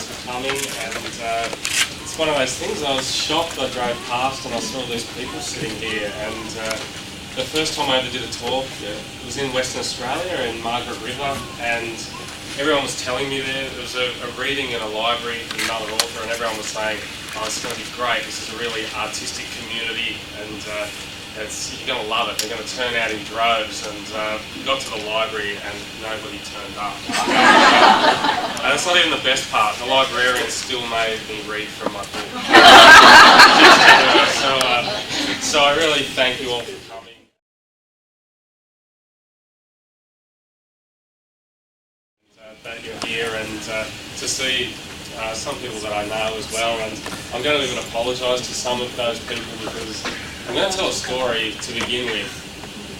guys for coming. And it's one of those things. I was shocked. I drove past and I saw all these people sitting here. And the first time I ever did a talk, it was in Western Australia in Margaret River, and everyone was telling me there was a reading in a library with another author, and everyone was saying, "Oh, it's going to be great. This is a really artistic community, and you're going to love it. They're going to turn out in droves." And we got to the library and nobody turned up. And that's not even the best part. The librarian still made me read from my book. So I really thank you all for coming. That you're here and to see some people that I know as well. And I'm going to even apologise to some of those people because I'm going to tell a story to begin with.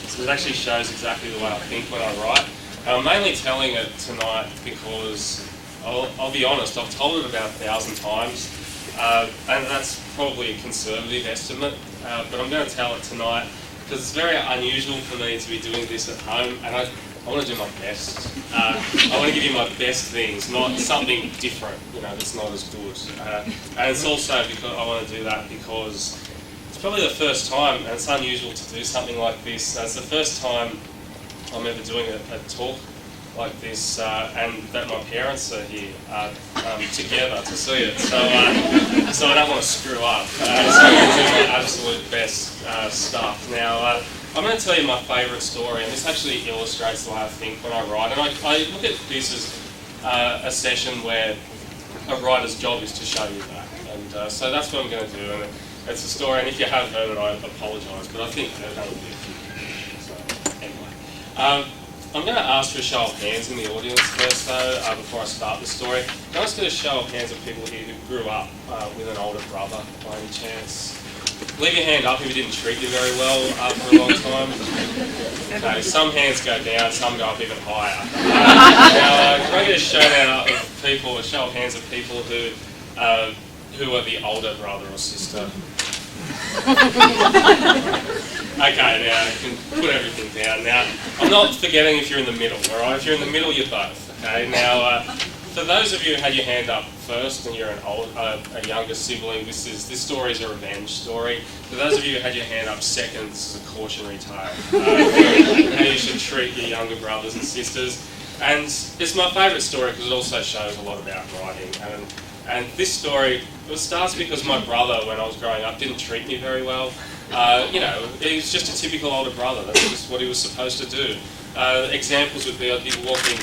So it actually shows exactly the way I think when I write. I'm mainly telling it tonight because I'll be honest, I've told it about 1,000 times, and that's probably a conservative estimate, but I'm going to tell it tonight because it's very unusual for me to be doing this at home, and I want to do my best. I want to give you my best things, not something different, that's not as good. And it's also because I want to do that because it's probably the first time, and it's unusual to do something like this. It's the first time I'm ever doing a talk like this, and that my parents are here together to see it. So I don't want to screw up. So I'm going to do my absolute best stuff. Now, I'm going to tell you my favourite story, and this actually illustrates the way I think when I write. And I look at this as a session where a writer's job is to show you that. And so that's what I'm going to do. And it's a story, and if you haven't heard it, I apologise, but I think that'll be a few. So anyway. I'm going to ask for a show of hands in the audience first, though, before I start the story. Can I ask for a show of hands of people here who grew up with an older brother, by any chance? Leave your hand up if he didn't treat you very well for a long time. Okay, some hands go down, some go up even higher. Now, can I get a show of hands of people who are the older brother or sister? Okay, now you can put everything down. Now, I'm not forgetting if you're in the middle, alright? If you're in the middle, you're both, okay? Now, for those of you who had your hand up first and you're a younger sibling, this story is a revenge story. For those of you who had your hand up second, this is a cautionary tale. How you should treat your younger brothers and sisters. And it's my favourite story because it also shows a lot about writing. And this story, it starts because my brother, when I was growing up, didn't treat me very well. He was just a typical older brother. That's just what he was supposed to do. Examples would be I'd be walking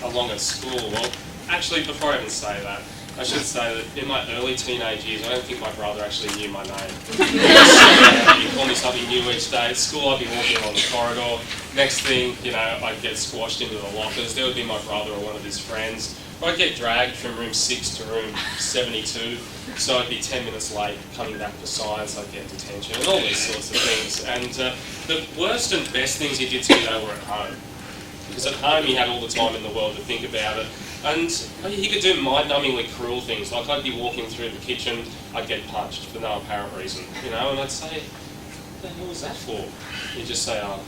along at school. Well, actually, before I even say that, I should say that in my early teenage years, I don't think my brother actually knew my name. He'd call me something new each day. At school, I'd be walking along the corridor. Next thing, I'd get squashed into the lockers. There would be my brother or one of his friends. Or I'd get dragged from room 6 to room 72, so I'd be 10 minutes late coming back for science, I'd get detention, and all these sorts of things. And the worst and best things he did to me, though, were at home. Because at home he had all the time in the world to think about it. And he could do mind-numbingly cruel things, like I'd be walking through the kitchen, I'd get punched for no apparent reason, and I'd say, what the hell was that for? He'd just say, I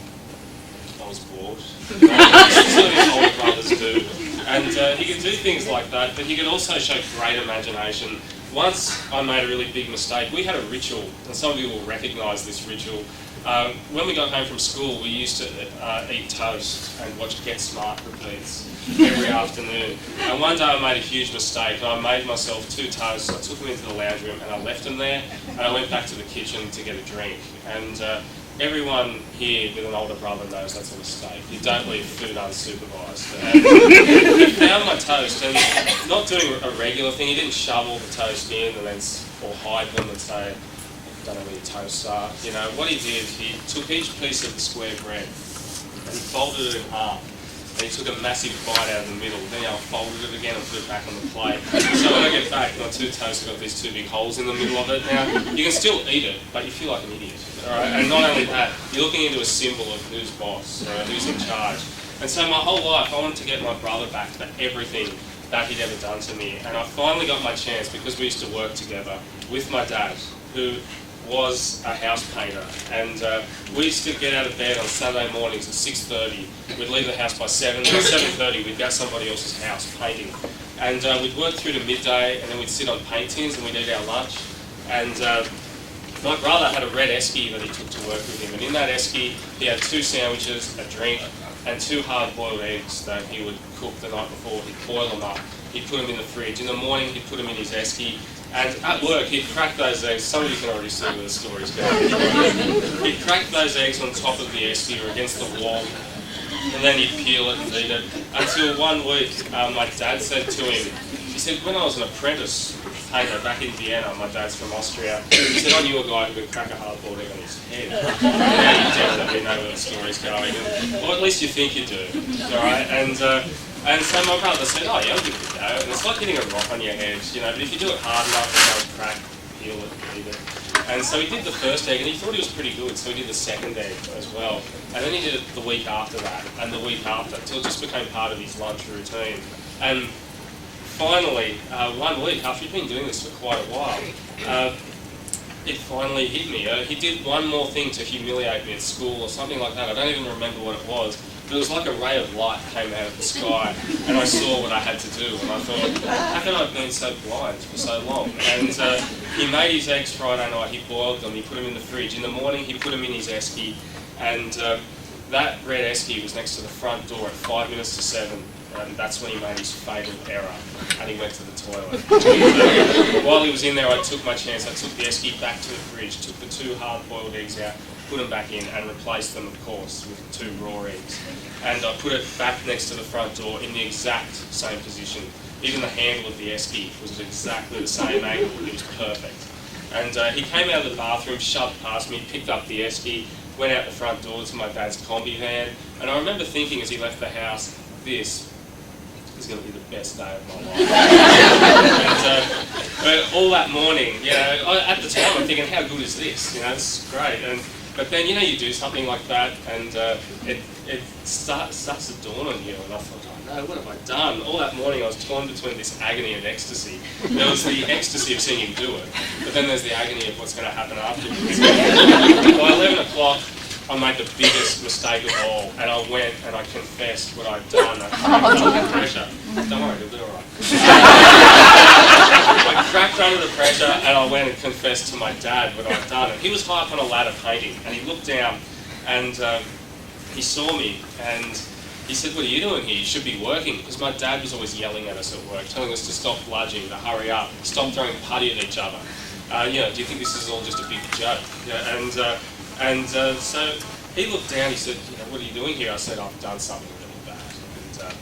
was bored. That's what his older brothers do. And he could do things like that, but he could also show great imagination. Once I made a really big mistake. We had a ritual, and some of you will recognise this ritual. When we got home from school, we used to eat toast and watch Get Smart repeats every afternoon. And one day I made a huge mistake, and I made myself 2 toasts. I took them into the lounge room and I left them there, and I went back to the kitchen to get a drink. And everyone here with an older brother knows that's a mistake. You don't leave food unsupervised. And he found my toast, and not doing a regular thing, he didn't shovel the toast in and then or hide them and say, I don't know where your toasts are. What he did, he took each piece of the square bread and he folded it in half. And he took a massive bite out of the middle. Then I folded it again and put it back on the plate. So when I get back, my 2 toasts have got these 2 big holes in the middle of it. Now, you can still eat it, but you feel like an idiot. Alright? And not only that, you're looking into a symbol of who's boss, or who's in charge. And so my whole life, I wanted to get my brother back for everything that he'd ever done to me. And I finally got my chance because we used to work together with my dad, who was a house painter, and we used to get out of bed on Saturday mornings at 6:30. We'd leave the house by 7. By 7:30 we'd go to somebody else's house painting, And we'd work through to midday, and then we'd sit on paint tins and we'd eat our lunch. And my brother had a red esky that he took to work with him, and in that esky he had 2 sandwiches, a drink, and 2 hard-boiled eggs that he would cook the night before. He'd boil them up, he'd put them in the fridge. In the morning he'd put them in his esky, and at work he'd crack those eggs. Some of you can already see where the story's going. He'd crack those eggs on top of the esky or against the wall, and then he'd peel it and eat it. Until one week, my dad said to him, he said, when I was an apprentice painter back in Vienna, my dad's from Austria, he said, I knew a guy who could crack a hard-boiled egg on his head. Now you definitely know where the story's going, or at least you think you do, alright? And so my brother said, oh yeah, I'll give it a go. And it's like hitting a rock on your head, you know, but if you do it hard enough, it'll crack, peel it, eat it. And so he did the first egg, and he thought he was pretty good, so he did the second egg as well. And then he did it the week after that, and the week after, until it just became part of his lunch routine. And finally, 1 week after he'd been doing this for quite a while, it finally hit me. He did one more thing to humiliate me at school or something like that. I don't even remember what it was. But it was like a ray of light came out of the sky, and I saw what I had to do. And I thought, how can I have been so blind for so long? And he made his eggs Friday night, he boiled them, he put them in the fridge. In the morning, he put them in his esky, and that red esky was next to the front door at 5 minutes to 7. And that's when he made his fatal error, and he went to the toilet. While he was in there, I took my chance. I took the esky back to the fridge, took the 2 hard-boiled eggs out, put them back in, and replaced them, of course, with 2 raw eggs. And I put it back next to the front door in the exact same position. Even the handle of the esky was at exactly the same angle. It was perfect. And he came out of the bathroom, shoved past me, picked up the esky, went out the front door to my dad's combi van, and I remember thinking as he left the house, this is going to be the best day of my life. And all that morning, you know, at the time I'm thinking, how good is this? You know, this is great. But then, you know, you do something like that, and it starts to dawn on you, and I thought, oh no, what have I done? All that morning I was torn between this agony and ecstasy. There was the ecstasy of seeing him do it, but then there's the agony of what's going to happen afterwards. By 11 o'clock, I made the biggest mistake of all, and I went and I confessed what I'd done. I cracked under the pressure. Don't worry, you'll do alright. I cracked under the pressure, and I went and confessed to my dad what I'd done. And he was high up on a ladder painting, and he looked down, and he saw me, and he said, what are you doing here? You should be working. Because my dad was always yelling at us at work, telling us to stop bludging, to hurry up, stop throwing putty at each other. You know, do you think this is all just a big joke? Yeah, so he looked down, he said, you know, what are you doing here? I said, I've done something really bad. And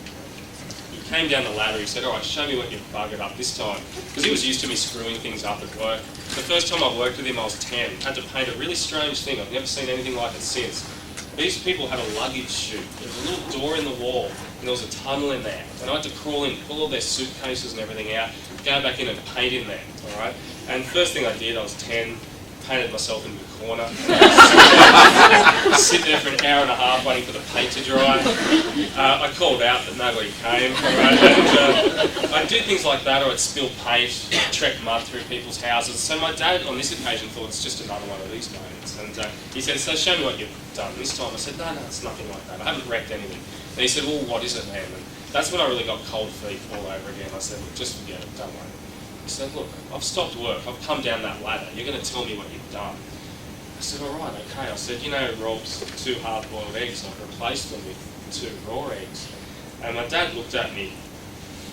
he came down the ladder, he said, all right, show me what you've buggered up this time. Because he was used to me screwing things up at work. The first time I worked with him, I was 10. Had to paint a really strange thing. I've never seen anything like it since. These people had a luggage chute. There was a little door in the wall, and there was a tunnel in there. And I had to crawl in, pull all their suitcases and everything out, go back in and paint in there, all right? And first thing I did, I was 10, painted myself into a corner, sit there for an hour and a half waiting for the paint to dry. I called out, but nobody came. Right? And, I'd do things like that, or I'd spill paint, trek mud through people's houses. So my dad, on this occasion, thought it's just another one of these moments. And he said, so show me what you've done this time. I said, no, it's nothing like that. I haven't wrecked anything. And he said, well, what is it then? And that's when I really got cold feet all over again. I said, look, just forget it, don't worry. He said, look, I've stopped work, I've come down that ladder, you're going to tell me what you've done. I said, all right, okay. I said, you know, Rob's 2 hard-boiled eggs, I've replaced them with 2 raw eggs. And my dad looked at me,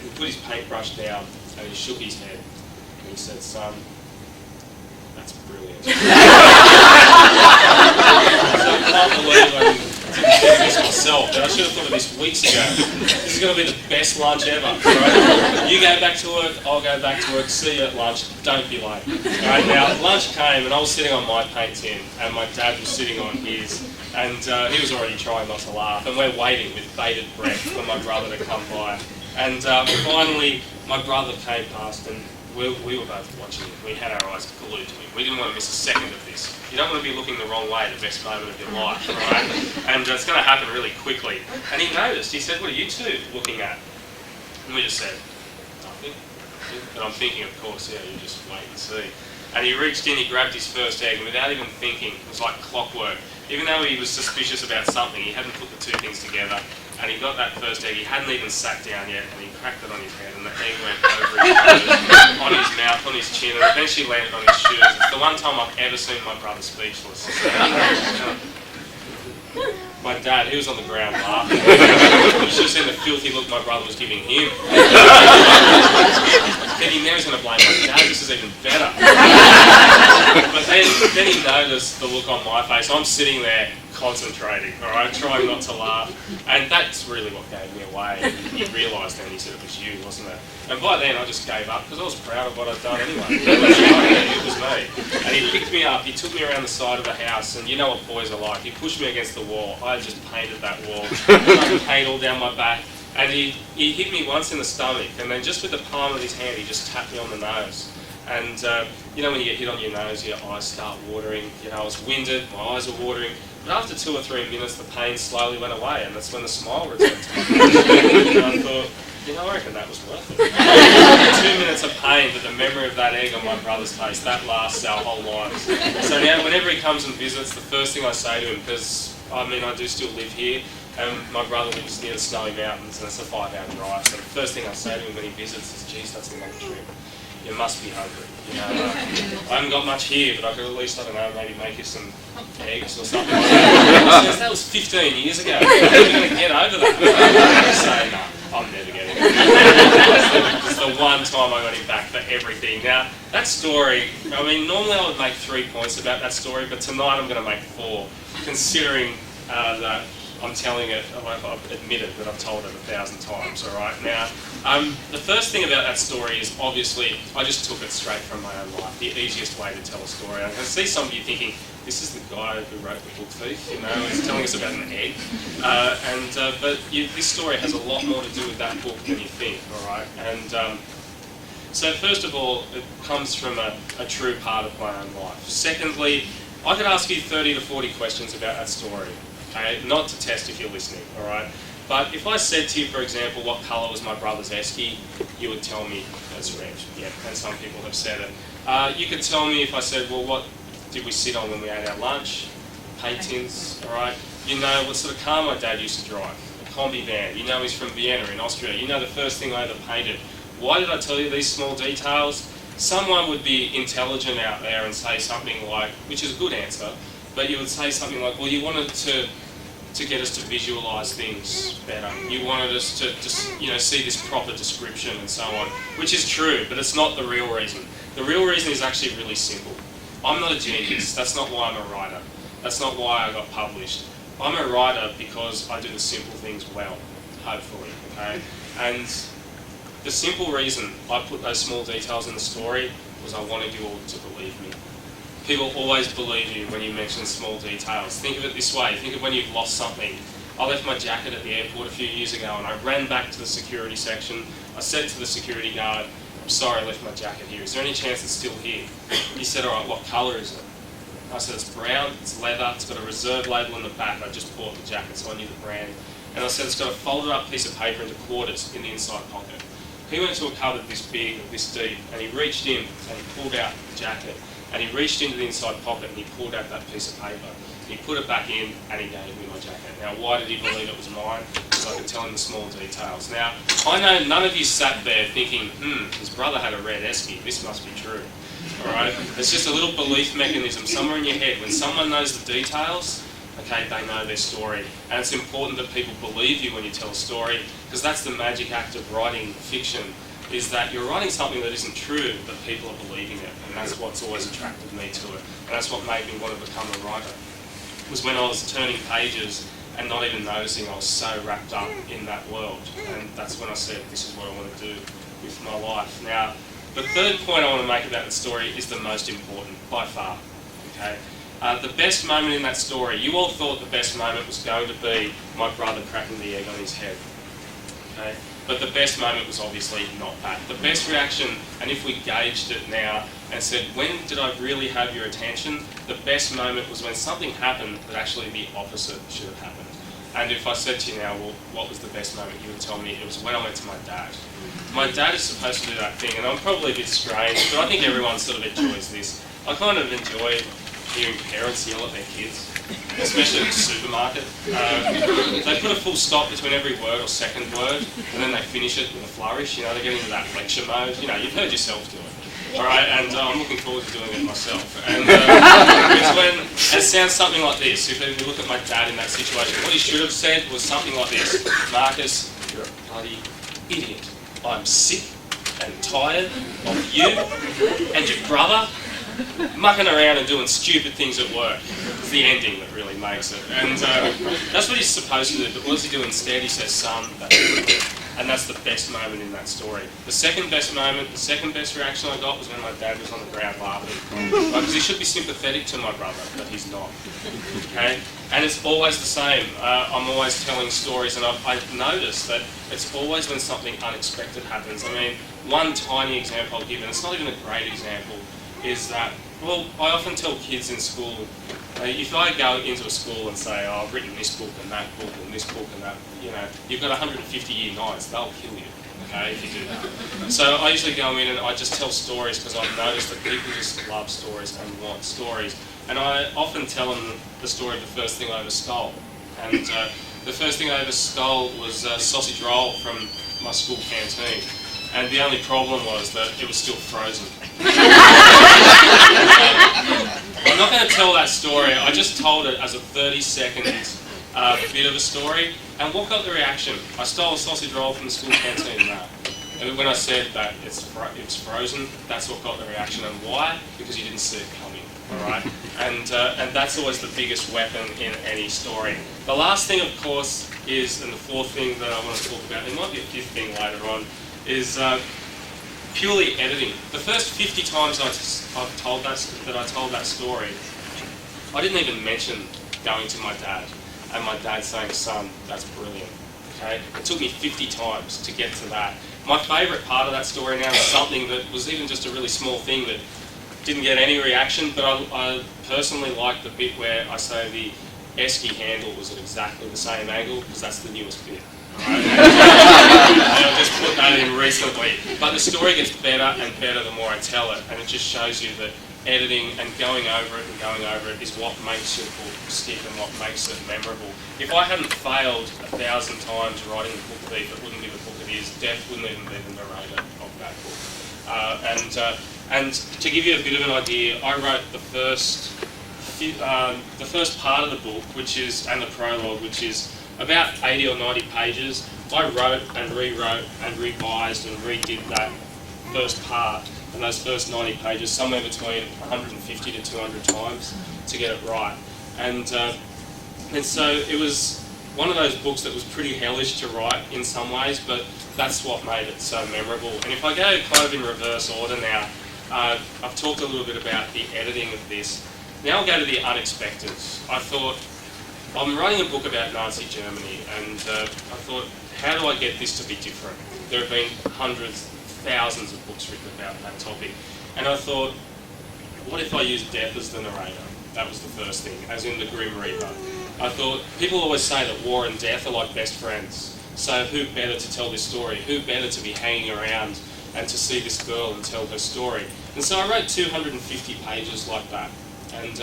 he put his paintbrush down, and he shook his head, and he said, son, that's brilliant. So I can't believe I didn't do this myself, but I should have thought of this weeks ago. This is going to be the best lunch ever, right? You go back to work, I'll go back to work, see you at lunch, don't be late. Right, now, lunch came and I was sitting on my paint tin and my dad was sitting on his, and he was already trying not to laugh, and we're waiting with bated breath for my brother to come by. And finally, my brother came past and we were both watching him. We had our eyes glued to him. We didn't want to miss a second of this. You don't want to be looking the wrong way at the best moment of your life, right? And it's going to happen really quickly. And he noticed, he said, what are you two looking at? And we just said, nothing. And I'm thinking, of course, yeah, you just wait and see. And he reached in, he grabbed his first egg, and without even thinking, it was like clockwork. Even though he was suspicious about something, he hadn't put the 2 things together. and he got that first egg. He hadn't even sat down yet, and he cracked it on his head, and the egg went over his nose, on his mouth, on his chin, and eventually landed on his shoes. It's the one time I've ever seen my brother speechless. My dad, he was on the ground laughing. You should have seen the filthy look my brother was giving him. Thinking now he's going to blame my dad, this is even better. But then he noticed the look on my face. I'm sitting there concentrating, alright, trying not to laugh. And that's really what gave me away. He realised then, he said it was you, wasn't it? And by then I just gave up because I was proud of what I'd done anyway. It was me. And he picked me up, he took me around the side of the house, and you know what boys are like. He pushed me against the wall. I just painted that wall. I paint all down my back. And he hit me once in the stomach, and then just with the palm of his hand, he just tapped me on the nose. And you know when you get hit on your nose, your eyes start watering. You know, I was winded, my eyes were watering. But after 2 or 3 minutes, the pain slowly went away, and that's when the smile returned to me. And I thought, you know, I reckon that was worth it. 2 minutes of pain, but the memory of that egg on my brother's face, that lasts our whole lives. So now, whenever he comes and visits, the first thing I say to him, because I mean, I do still live here, and my brother lives near the Snowy Mountains, and it's a 5-hour drive. So the first thing I say to him when he visits is, geez, that's a long trip. You must be hungry. You know, I haven't got much here, but I could at least, I don't know, maybe make you some eggs or something like that. That was 15 years ago. How are you going to get over that? I say, no, I'm never getting it. It's the one time I got him back for everything. Now, that story, I mean, normally I would make 3 points about that story, but tonight I'm going to make 4, considering that I'm telling it, I've admitted that I've told it 1,000 times, alright? Now, the first thing about that story is obviously, I just took it straight from my own life, the easiest way to tell a story. I can see some of you thinking, this is the guy who wrote the Book Thief, you know, he's telling us about an egg. But this story has a lot more to do with that book than you think, alright? And so first of all, it comes from a true part of my own life. Secondly, I could ask you 30 to 40 questions about that story. Okay, not to test if you're listening, alright? But if I said to you, for example, what colour was my brother's esky, you would tell me it's red. Yeah, and some people have said it. You could tell me if I said, well, what did we sit on when we ate our lunch? Paint tins, alright? You know what sort of car my dad used to drive, a combi van. You know he's from Vienna in Austria. You know the first thing I ever painted. Why did I tell you these small details? Someone would be intelligent out there and say something like, which is a good answer, but you would say something like, well, you wanted to get us to visualise things better. You wanted us to just, you know, see this proper description and so on, which is true, but it's not the real reason. The real reason is actually really simple. I'm not a genius. That's not why I'm a writer. That's not why I got published. I'm a writer because I do the simple things well, hopefully, okay? And the simple reason I put those small details in the story was I wanted you all to believe me. People always believe you when you mention small details. Think of it this way. Think of when you've lost something. I left my jacket at the airport a few years ago and I ran back to the security section. I said to the security guard, I'm sorry I left my jacket here. Is there any chance it's still here? He said, all right, what colour is it? I said, it's brown, it's leather, it's got a reserve label in the back. I just bought the jacket, so I knew the brand. And I said, it's got a folded up piece of paper into quarters in the inside pocket. He went to a cupboard this big, this deep, and he reached in and he pulled out the jacket. And he reached into the inside pocket and he pulled out that piece of paper. He put it back in and he gave me my jacket. Now, why did he believe it was mine? Because I could tell him the small details. Now, I know none of you sat there thinking, his brother had a red esky, this must be true. Alright? It's just a little belief mechanism somewhere in your head. When someone knows the details, okay, they know their story. And it's important that people believe you when you tell a story, because that's the magic act of writing fiction, is that you're writing something that isn't true, but people are believing it. And that's what's always attracted me to it. And that's what made me want to become a writer. Was when I was turning pages and not even noticing I was so wrapped up in that world. And that's when I said, this is what I want to do with my life. Now, the third point I want to make about the story is the most important, by far. Okay? The best moment in that story, you all thought the best moment was going to be my brother cracking the egg on his head. Okay? But the best moment was obviously not that. The best reaction, and if we gauged it now and said, when did I really have your attention? The best moment was when something happened that actually the opposite should have happened. And if I said to you now, well, what was the best moment? You would tell me it was when I went to my dad. My dad is supposed to do that thing, and I'm probably a bit strange, but I think everyone sort of enjoys this. I kind of enjoy hearing parents yell at their kids, especially at the supermarket. They put a full stop between every word or second word, and then they finish it with a flourish. You know, they get into that lecture mode. You know, you've heard yourself do it. All right, and I'm looking forward to doing it myself. And it's when it sounds something like this. If you look at my dad in that situation, what he should have said was something like this: Marcus, you're a bloody idiot. I'm sick and tired of you and your brother mucking around and doing stupid things at work. It's the ending that really makes it. And that's what he's supposed to do, but what does he do instead? He says, son, that's it. And that's the best moment in that story. The second best moment, the second best reaction I got was when my dad was on the ground laughing. Because he should be sympathetic to my brother, but he's not. Okay? And it's always the same. I'm always telling stories, and I've noticed that it's always when something unexpected happens. I mean, one tiny example I'll give, and it's not even a great example, is that, well, I often tell kids in school, if I go into a school and say, oh, I've written this book and that book and this book and that, you know, you've got 150 year nights, they'll kill you, okay, if you do that. So I usually go in and I just tell stories because I've noticed that people just love stories and want stories. And I often tell them the story of the first thing I ever stole. And the first thing I ever stole was sausage roll from my school canteen. And the only problem was that it was still frozen. I'm not going to tell that story. I just told it as a 30-second bit of a story. And what got the reaction? I stole a sausage roll from the school canteen. No. And when I said that it's frozen, that's what got the reaction. And why? Because you didn't see it coming. All right. And that's always the biggest weapon in any story. The last thing, of course, is, and the fourth thing that I want to talk about, it might be a fifth thing later on, is purely editing. The first 50 times I told that story, I didn't even mention going to my dad and my dad saying, son, that's brilliant. Okay? It took me 50 times to get to that. My favourite part of that story now is something that was even just a really small thing that didn't get any reaction, but I personally like the bit where I say the esky handle was at exactly the same angle, because that's the newest bit. Right? I just put that in recently. But the story gets better and better the more I tell it, and it just shows you that editing and going over it is what makes your book stick and what makes it memorable. If I hadn't failed 1,000 times writing the book thief, it wouldn't be the book it is. Death wouldn't even be the narrator of that book. And to give you a bit of an idea, I wrote the first part of the book, and the prologue, which is about 80 or 90 pages. I wrote and rewrote and revised and redid that first part and those first 90 pages somewhere between 150 to 200 times to get it right. And so it was one of those books that was pretty hellish to write in some ways, but that's what made it so memorable. And if I go kind of in reverse order now, I've talked a little bit about the editing of this. Now I'll go to the unexpected. I thought, I'm writing a book about Nazi Germany, and I thought, how do I get this to be different? There have been hundreds, thousands of books written about that topic. And I thought, what if I use death as the narrator? That was the first thing, as in the Grim Reaper. I thought, people always say that war and death are like best friends. So who better to tell this story? Who better to be hanging around and to see this girl and tell her story? And so I wrote 250 pages like that. And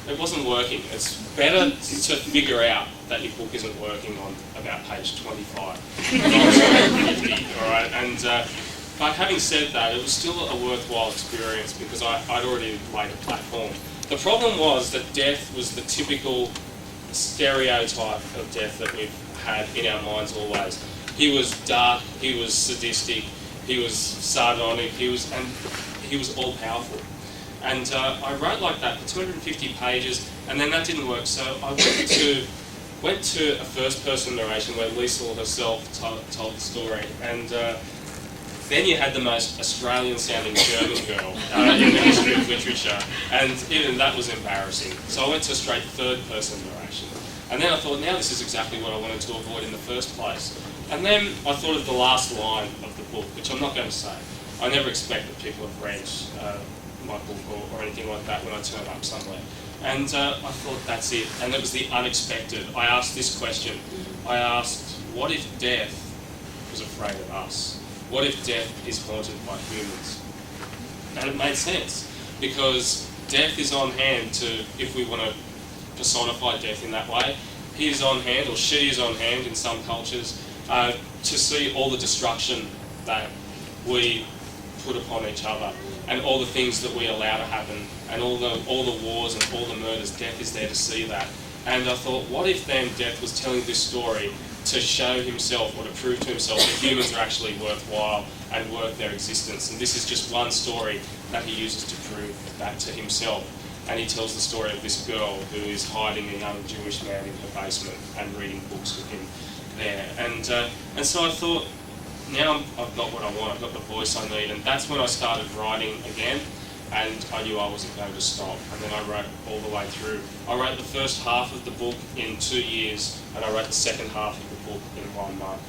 it wasn't working. It's better to figure out that your book isn't working on about page 25, not 250, all right? And but having said that, it was still a worthwhile experience because I'd already laid a platform. The problem was that death was the typical stereotype of death that we've had in our minds always. He was dark, he was sadistic, he was sardonic, he was all powerful. And I wrote like that for 250 pages, and then that didn't work. So I went to a first-person narration where Liesl herself told the story, and then you had the most Australian-sounding German girl in the history of literature, and even that was embarrassing. So I went to a straight third-person narration, and then I thought, now this is exactly what I wanted to avoid in the first place. And then I thought of the last line of the book, which I'm not going to say. I never expect that people have read my book or anything like that when I turn up somewhere. And I thought, that's it. And it was the unexpected. I asked this question. I asked, what if death was afraid of us? What if death is haunted by humans? And it made sense, because death is on hand to, if we want to personify death in that way, he is on hand, or she is on hand in some cultures, to see all the destruction that we put upon each other, and all the things that we allow to happen, and all the wars and all the murders. Death is there to see that. And I thought, what if then Death was telling this story to show himself, or to prove to himself, that humans are actually worthwhile and worth their existence. And this is just one story that he uses to prove that to himself. And he tells the story of this girl who is hiding a young Jewish man in her basement and reading books with him there. And so I thought, now I've got what I want, I've got the voice I need. And that's when I started writing again. And I knew I wasn't going to stop. And then I wrote all the way through. I wrote the first half of the book in 2 years, and I wrote the second half of the book in 1 month.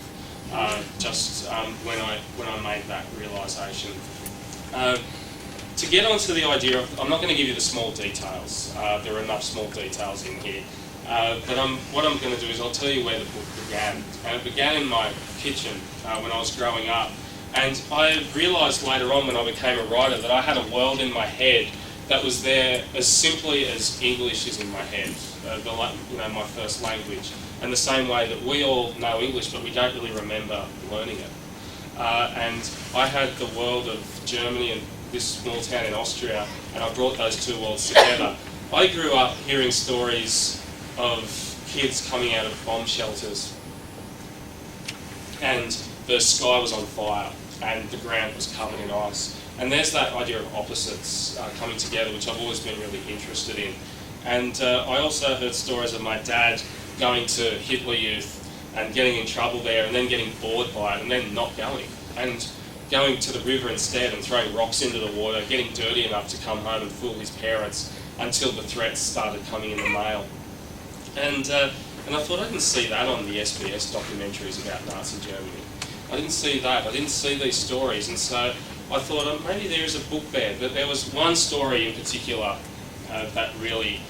When I made that realisation. To get onto the idea of, I'm not going to give you the small details. There are enough small details in here. But what I'm going to do is I'll tell you where the book began. And it began in my kitchen when I was growing up. And I realised later on when I became a writer that I had a world in my head that was there as simply as English is in my head, my first language. And the same way that we all know English, but we don't really remember learning it. And I had the world of Germany and this small town in Austria, and I brought those two worlds together. I grew up hearing stories of kids coming out of bomb shelters, and the sky was on fire, and the ground was covered in ice. And there's that idea of opposites coming together, which I've always been really interested in. And I also heard stories of my dad going to Hitler Youth and getting in trouble there, and then getting bored by it, and then not going. And going to the river instead and throwing rocks into the water, getting dirty enough to come home and fool his parents until the threats started coming in the mail. And I thought, I didn't see that on the SBS documentaries about Nazi Germany. I didn't see that. I didn't see these stories. And so I thought, maybe there is a book there. But there was one story in particular that really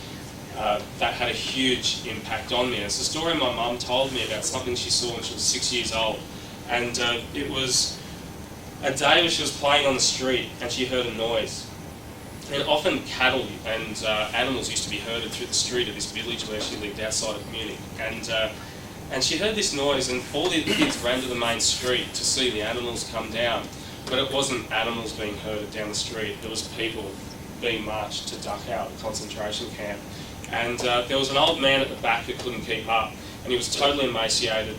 that had a huge impact on me. And it's a story my mum told me about something she saw when she was 6 years old. And it was a day when she was playing on the street and she heard a noise. And often cattle and animals used to be herded through the street of this village where she lived outside of Munich. And she heard this noise, and all the kids ran to the main street to see the animals come down. But it wasn't animals being herded down the street, it was people being marched to Dachau, the concentration camp. And there was an old man at the back who couldn't keep up, and he was totally emaciated,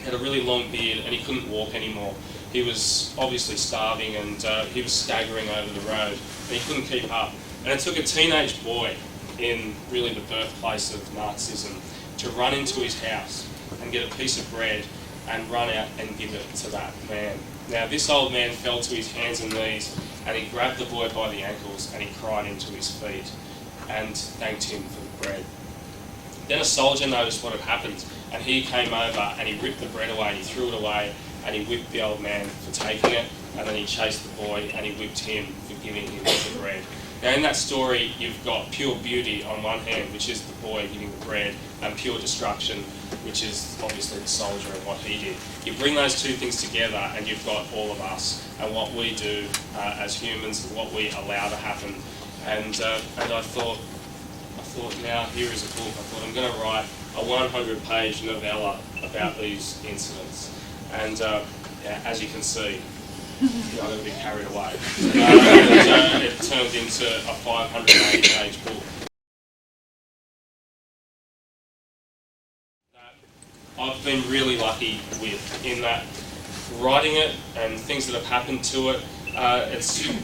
had a really long beard, and he couldn't walk anymore. He was obviously starving, and he was staggering over the road, and he couldn't keep up. And it took a teenage boy in really the birthplace of Nazism to run into his house and get a piece of bread and run out and give it to that man. Now this old man fell to his hands and knees, and he grabbed the boy by the ankles and he cried into his feet and thanked him for the bread. Then a soldier noticed what had happened, and he came over and he ripped the bread away and he threw it away, and he whipped the old man for taking it, and then he chased the boy and he whipped him for giving him the bread. Now in that story you've got pure beauty on one hand, which is the boy giving the bread, and pure destruction, which is obviously the soldier and what he did. You bring those two things together and you've got all of us and what we do as humans, and what we allow to happen. And I thought now here is a book. I thought I'm going to write a 100-page novella about these incidents. And as you can see, I got a bit carried away. It turned into a 580-page book. I've been really lucky with, in that writing it and things that have happened to it,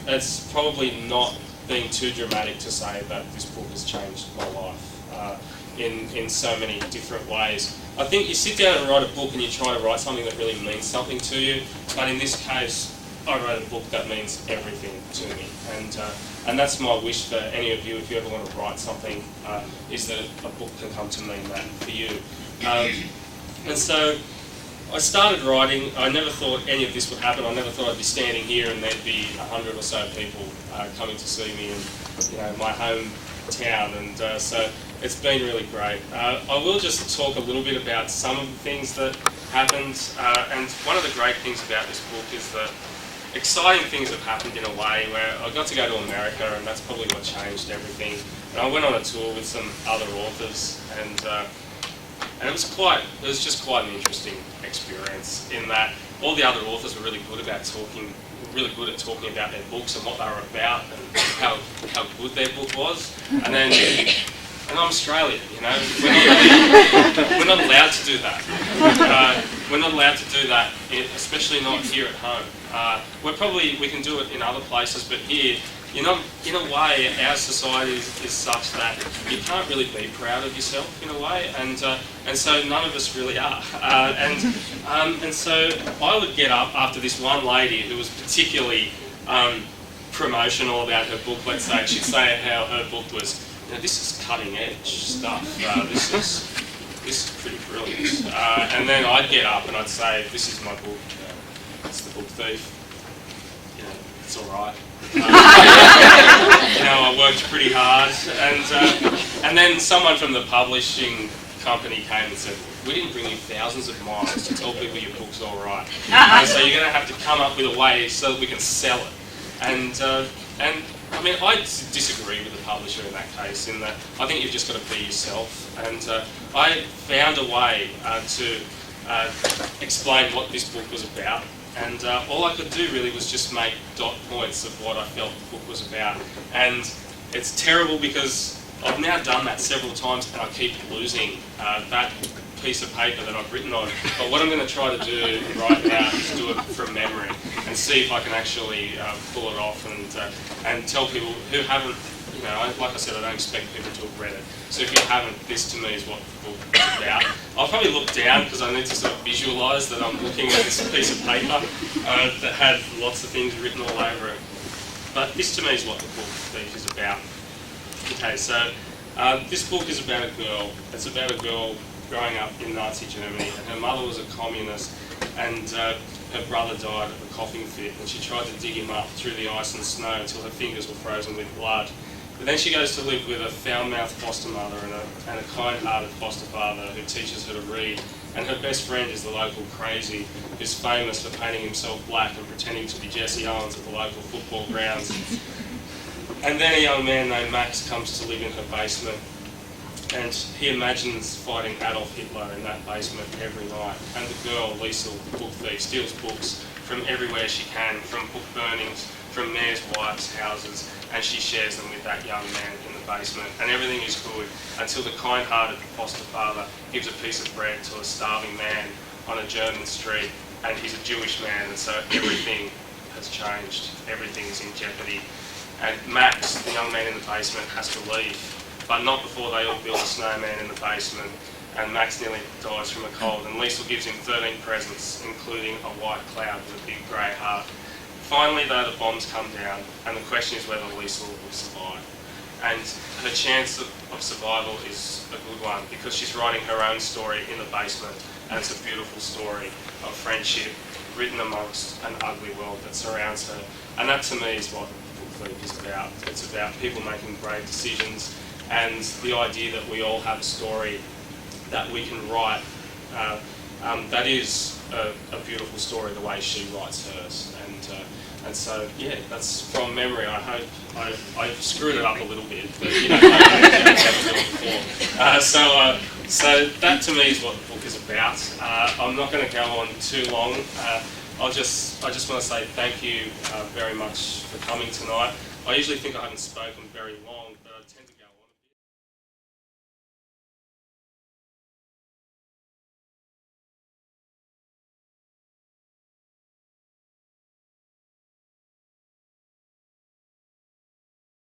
it's probably not being too dramatic to say that this book has changed my life in so many different ways. I think you sit down and write a book and you try to write something that really means something to you, but in this case I wrote a book that means everything to me, and that's my wish for any of you, if you ever want to write something, is that a book can come to mean that for you. And so I started writing. I never thought any of this would happen. I never thought I'd be standing here and there'd be 100 or so people coming to see me in my hometown, and so it's been really great. I will just talk a little bit about some of the things that happened, and one of the great things about this book is that exciting things have happened in a way where I got to go to America, and that's probably what changed everything. And I went on a tour with some other authors, and it was just quite an interesting experience in that all the other authors were really good at talking about their books and what they were about and how good their book was. And I'm Australian, you know, we're not allowed to do that. We're not allowed to do that, especially not here at home. We can do it in other places, but here, you know, in a way, our society is such that you can't really be proud of yourself in a way, and so none of us really are. And so I would get up after this one lady who was particularly promotional about her book. Let's say she'd say how her book was, you know, this is cutting edge stuff. This is pretty brilliant. And then I'd get up and I'd say, this is my book. It's The Book Thief. You know, it's all right. You know, I worked pretty hard, and then someone from the publishing company came and said, we didn't bring you thousands of miles to tell people your book's all right. So you're going to have to come up with a way so that we can sell it. And I mean, I disagree with the publisher in that case, in that I think you've just got to be yourself. And I found a way to explain what this book was about. And all I could do really was just make dot points of what I felt the book was about. And it's terrible because I've now done that several times and I keep losing that piece of paper that I've written on. But what I'm going to try to do right now is do it from memory and see if I can actually pull it off and tell people who haven't, you know, like I said, I don't expect people to have read it. So if you haven't, this to me is what the book is about. I'll probably look down because I need to sort of visualise that I'm looking at this piece of paper that had lots of things written all over it. But this to me is what the Book Thief is about. Okay, so this book is about a girl. It's about a girl growing up in Nazi Germany, and her mother was a communist, and her brother died of a coughing fit, and she tried to dig him up through the ice and snow until her fingers were frozen with blood. But then she goes to live with a foul-mouthed foster mother and a kind-hearted foster father who teaches her to read, and her best friend is the local crazy, who's famous for painting himself black and pretending to be Jesse Owens at the local football grounds. And then a young man named Max comes to live in her basement, and he imagines fighting Adolf Hitler in that basement every night. And the girl, Lisa, the book thief, steals books from everywhere she can, from book burnings, from mayor's wives' houses, and she shares them with that young man in the basement. And everything is good until the kind-hearted foster father gives a piece of bread to a starving man on a German street, and he's a Jewish man, and so everything has changed. Everything is in jeopardy. And Max, the young man in the basement, has to leave, but not before they all build a snowman in the basement, and Max nearly dies from a cold, and Liesl gives him 13 presents, including a white cloud with a big grey heart. Finally, though, the bombs come down, and the question is whether Liesl will survive. And her chance of survival is a good one, because she's writing her own story in the basement, and it's a beautiful story of friendship written amongst an ugly world that surrounds her. And that, to me, is what Book Thief is about. It's about people making brave decisions, and the idea that we all have a story that we can write that is a beautiful story the way she writes hers. And so, yeah, that's from memory. I hope I screwed it up a little bit, but you know, I've never done it before. So that to me is what the book is about. I'm not going to go on too long. I just want to say thank you very much for coming tonight. I usually think I haven't spoken very long, but I tend to